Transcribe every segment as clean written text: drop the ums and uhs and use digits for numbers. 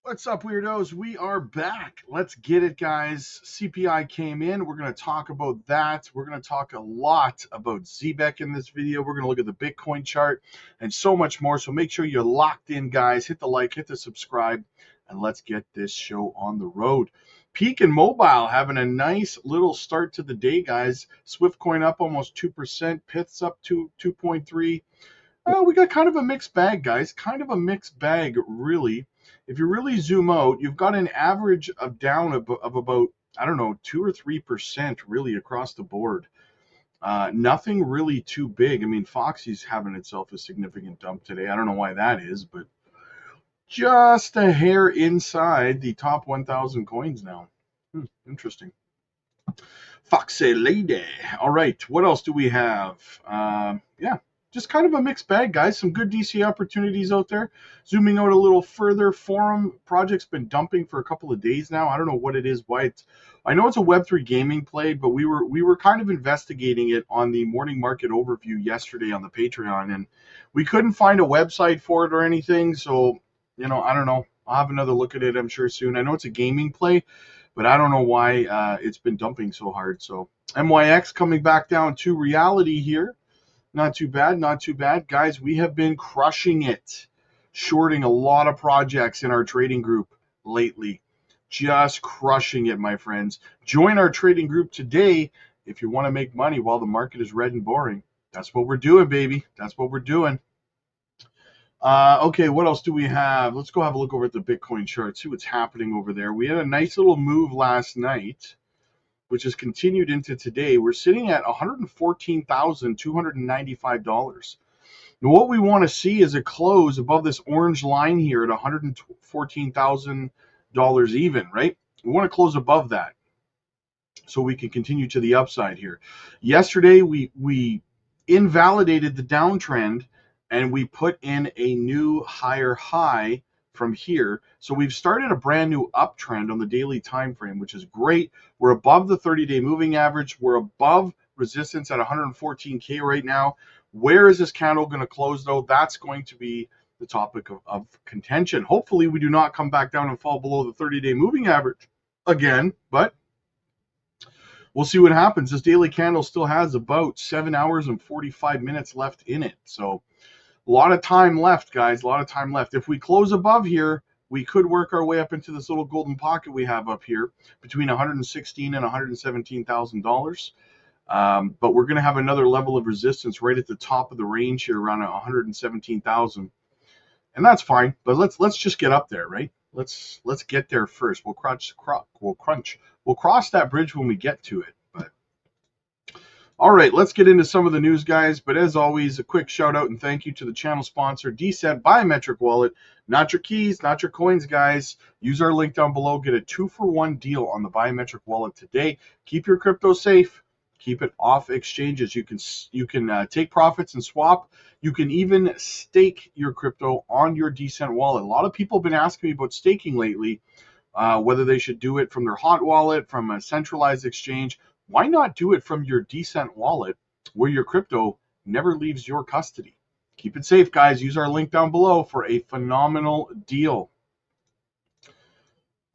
What's up, weirdos? We are back. Let's get it, guys. CPI came in. We're going to talk about that. We're going to talk a lot about Zebec in this video. We're going to look at the Bitcoin chart and so much more. So make sure you're locked in, guys. Hit the like, hit the subscribe, and let's get this show on the road. Peak and Mobile having a nice little start to the day, guys. Swift coin up almost 2%. Pith's up to 2.3. We got kind of a mixed bag, guys. Kind of a mixed bag, really. If you really zoom out, you've got an average of down of about, I don't know, 2 or 3% really across the board. Nothing really too big. I mean, Foxy's having itself a significant dump today. I don't know why that is, but just a hair inside the top 1,000 coins now. Interesting. Foxy lady. All right, what else do we have? Yeah, just kind of a mixed bag, guys. Some good DC opportunities out there. Zooming out a little further, Forum project's been dumping for a couple of days now. I don't know what it is, why it's. I know it's a Web3 gaming play, but we were kind of investigating it on the morning market overview yesterday on the Patreon, and we couldn't find a website for it or anything. So I don't know. I'll have another look at it, I'm sure, soon. I know it's a gaming play, but I don't know why it's been dumping so hard. So MYX coming back down to reality here. Not too bad, not too bad. Guys, we have been crushing it, shorting a lot of projects in our trading group lately. Just crushing it, my friends. Join our trading group today if you want to make money while the market is red and boring. That's what we're doing, baby. That's what we're doing. Okay, what else do we have? Let's go have a look over at the Bitcoin chart, see what's happening over there. We had a nice little move last night, which has continued into today. We're sitting at $114,295. Now, what we want to see is a close above this orange line here at $114,000 even, right? We want to close above that so we can continue to the upside here. Yesterday, we invalidated the downtrend and we put in a new higher high from here. So we've started a brand new uptrend on the daily time frame, which is great. We're above the 30-day moving average. We're above resistance at 114K right now. Where is this candle going to close, though? That's going to be the topic of contention. Hopefully, we do not come back down and fall below the 30-day moving average again, but we'll see what happens. This daily candle still has about 7 hours and 45 minutes left in it. So a lot of time left, guys. A lot of time left. If we close above here, we could work our way up into this little golden pocket we have up here between $116,000 and $117,000. But we're going to have another level of resistance right at the top of the range here, around 117,000, and that's fine. But let's just get up there, right? Let's get there first. We'll cross that bridge when we get to it. All right, let's get into some of the news, guys. But as always, a quick shout out and thank you to the channel sponsor, Decent Biometric Wallet. Not your keys, not your coins, guys. Use our link down below. Get a 2-for-1 deal on the biometric wallet today. Keep your crypto safe. Keep it off exchanges. You can take profits and swap. You can even stake your crypto on your Decent wallet. A lot of people have been asking me about staking lately, whether they should do it from their hot wallet, from a centralized exchange. Why not do it from your Decent wallet where your crypto never leaves your custody? Keep it safe, guys. Use our link down below for a phenomenal deal.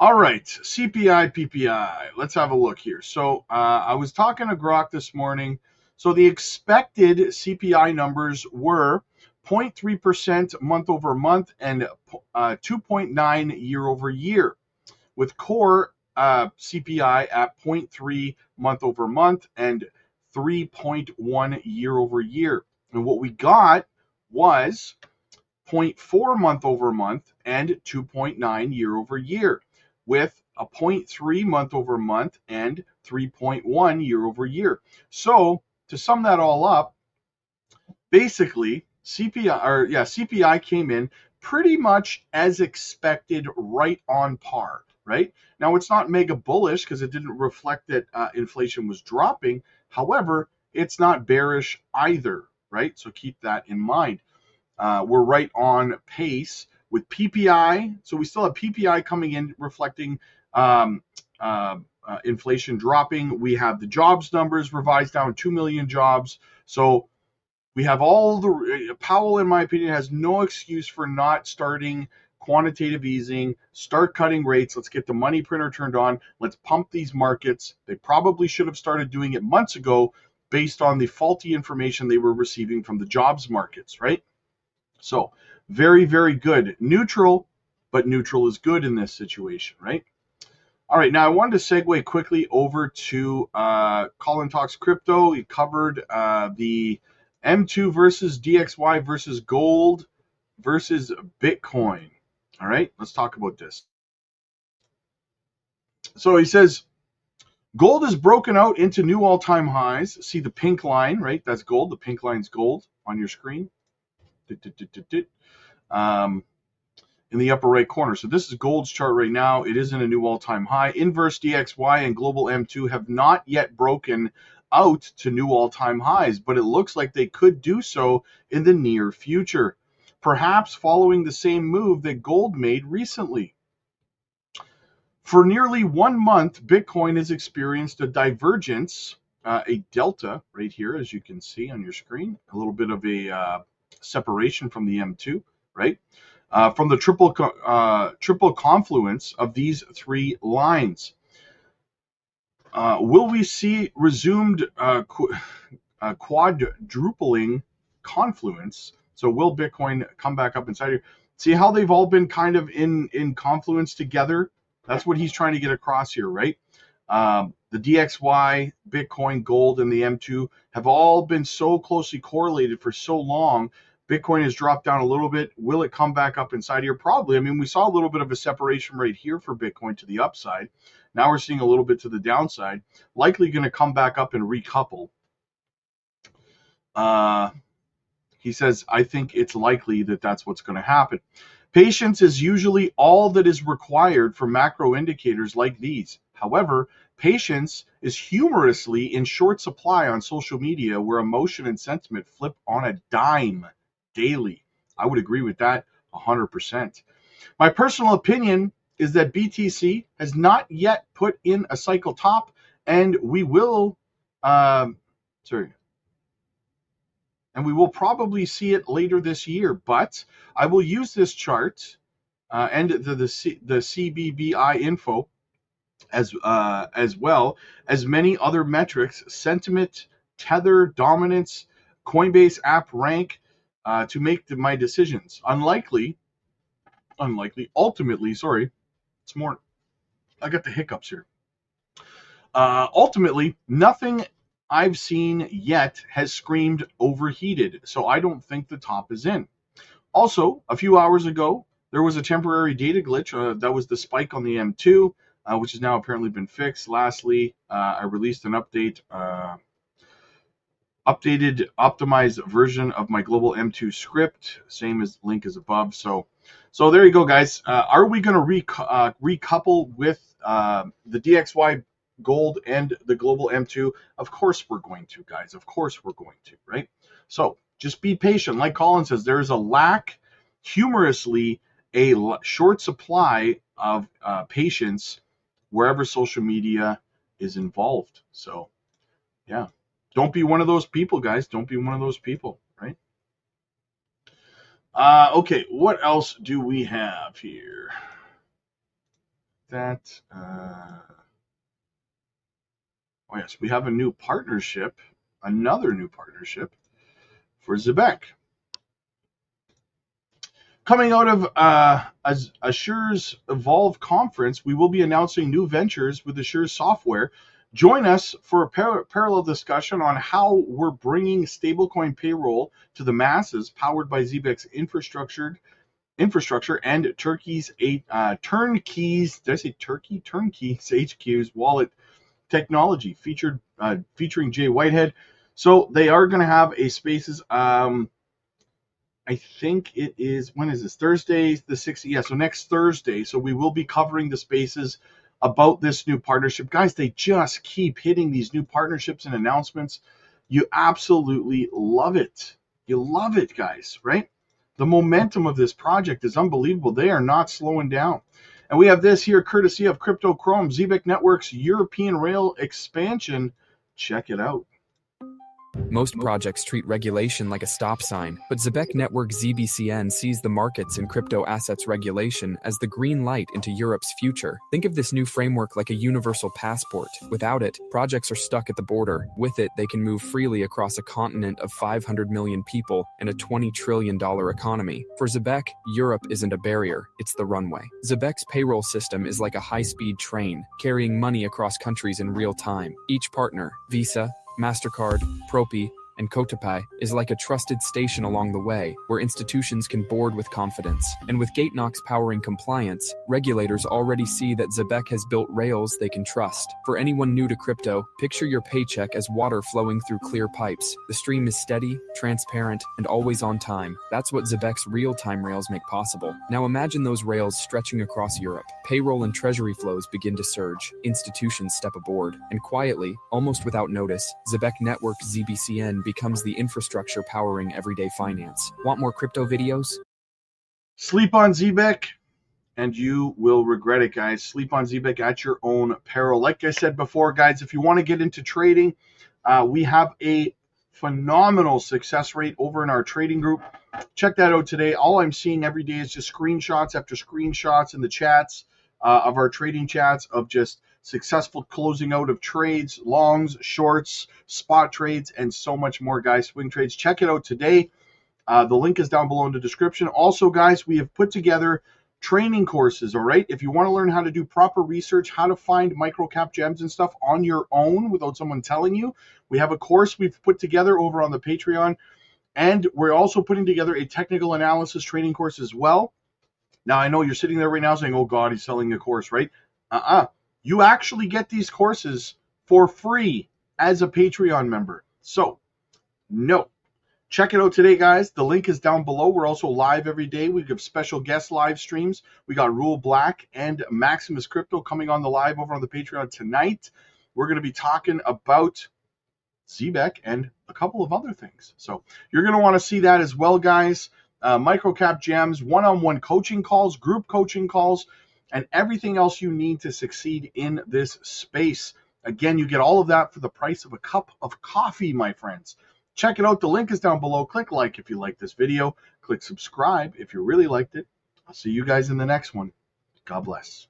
All right, CPI, PPI. Let's have a look here. So I was talking to Grok this morning. So the expected CPI numbers were 0.3% month over month and 2.9 year over year, with core CPI at 0.3 month over month and 3.1 year over year. And what we got was 0.4 month over month and 2.9 year over year, with a 0.3 month over month and 3.1 year over year. So to sum that all up, basically CPI came in pretty much as expected, right on par. Right? Now, it's not mega bullish because it didn't reflect that inflation was dropping. However, it's not bearish either, right? So keep that in mind. We're right on pace with PPI. So we still have PPI coming in reflecting inflation dropping. We have the jobs numbers revised down, 2 million jobs. So we have all the Powell, in my opinion, has no excuse for not starting quantitative easing, start cutting rates. Let's get the money printer turned on. Let's pump these markets. They probably should have started doing it months ago based on the faulty information they were receiving from the jobs markets, right? So very, very good. Neutral, but neutral is good in this situation, right? All right, now I wanted to segue quickly over to Colin Talks Crypto. He covered the M2 versus DXY versus gold versus Bitcoin. All right, let's talk about this. So he says, gold is broken out into new all-time highs. See the pink line, right? That's gold. The pink line's gold on your screen. In the upper right corner. So this is gold's chart right now. It is in a new all-time high. Inverse DXY and global M2 have not yet broken out to new all-time highs, but it looks like they could do so in the near future, perhaps following the same move that gold made recently. For nearly 1 month, Bitcoin has experienced a divergence, a delta right here, as you can see on your screen, a little bit of a separation from the M2, right? From the triple confluence of these three lines. Will we see resumed quadrupling confluence? So will Bitcoin come back up inside here? See how they've all been kind of in confluence together? That's what he's trying to get across here, right? The DXY, Bitcoin, gold, and the M2 have all been so closely correlated for so long. Bitcoin has dropped down a little bit. Will it come back up inside here? Probably. I mean, we saw a little bit of a separation right here for Bitcoin to the upside. Now we're seeing a little bit to the downside. Likely going to come back up and recouple. He says, I think it's likely that that's what's going to happen. Patience is usually all that is required for macro indicators like these. However, patience is humorously in short supply on social media, where emotion and sentiment flip on a dime daily. I would agree with that 100%. My personal opinion is that BTC has not yet put in a cycle top, and we will probably see it later this year. But I will use this chart and the CBBI info as well as many other metrics, sentiment, tether, dominance, Coinbase app rank, to make my decisions. Ultimately, sorry, it's more, I got the hiccups here. Ultimately, nothing I've seen yet has screamed overheated, so I don't think the top is in. Also, a few hours ago, there was a temporary data glitch. That was the spike on the M2, which has now apparently been fixed. Lastly, I released an updated optimized version of my global M2 script, same as link is above. So there you go, guys. Are we going to recouple with the DXY gold and the global M2? Of course we're going to, guys. Of course we're going to, right? So just be patient. Like Colin says, there is a lack, humorously, a short supply of patience wherever social media is involved. So yeah. Don't be one of those people, guys. Don't be one of those people, right? Okay, what else do we have here? Oh yes, we have a new partnership, another new partnership for Zebec. Coming out of Asure's Evolve conference, we will be announcing new ventures with Asure software. Join us for a parallel discussion on how we're bringing stablecoin payroll to the masses, powered by Zebec's infrastructure and Turkey's Turnkeys. Did I say Turkey? Turnkeys HQ's wallet technology, featuring Jay Whitehead. So they are going to have a Spaces. I think it is, when is this? Thursday, the 6th. Yeah, so next Thursday. So we will be covering the Spaces about this new partnership. Guys, they just keep hitting these new partnerships and announcements. You absolutely love it. You love it, guys, right? The momentum of this project is unbelievable. They are not slowing down. And we have this here courtesy of Crypto Chrome, Zebec Network's European rail expansion. Check it out. Most projects treat regulation like a stop sign, but Zebec Network ZBCN sees the markets and crypto assets regulation as the green light into Europe's future. Think of this new framework like a universal passport. Without it, projects are stuck at the border. With it, they can move freely across a continent of 500 million people and a $20 trillion economy. For Zebec, Europe isn't a barrier, it's the runway. Zebec's payroll system is like a high-speed train, carrying money across countries in real time. Each partner, Visa, MasterCard, Propi, and Kotapai, is like a trusted station along the way, where institutions can board with confidence. And with GateKnox powering compliance, regulators already see that Zebec has built rails they can trust. For anyone new to crypto, picture your paycheck as water flowing through clear pipes. The stream is steady, transparent, and always on time. That's what Zebec's real-time rails make possible. Now imagine those rails stretching across Europe. Payroll and treasury flows begin to surge. Institutions step aboard. And quietly, almost without notice, Zebec Network ZBCN becomes the infrastructure powering everyday finance. Want more crypto videos? Sleep on Zebec and you will regret it, guys. Sleep on Zebec at your own peril. Like I said before, guys, if you want to get into trading, we have a phenomenal success rate over in our trading group. Check that out today. All I'm seeing every day is just screenshots after screenshots in the chats of our trading chats of just successful closing out of trades, longs, shorts, spot trades, and so much more, guys. Swing trades. Check it out today. The link is down below in the description. Also, guys, we have put together training courses, all right? If you want to learn how to do proper research, how to find microcap gems and stuff on your own without someone telling you, we have a course we've put together over on the Patreon. And we're also putting together a technical analysis training course as well. Now, I know you're sitting there right now saying, oh, God, he's selling a course, right? You actually get these courses for free as a Patreon member. So, no. Check it out today, guys. The link is down below. We're also live every day. We have special guest live streams. We got Rule Black and Maximus Crypto coming on the live over on the Patreon tonight. We're going to be talking about Zebec and a couple of other things. So you're going to want to see that as well, guys. Microcap gems, one-on-one coaching calls, group coaching calls, and everything else you need to succeed in this space. Again, you get all of that for the price of a cup of coffee, my friends. Check it out. The link is down below. Click like if you like this video. Click subscribe if you really liked it. I'll see you guys in the next one. God bless.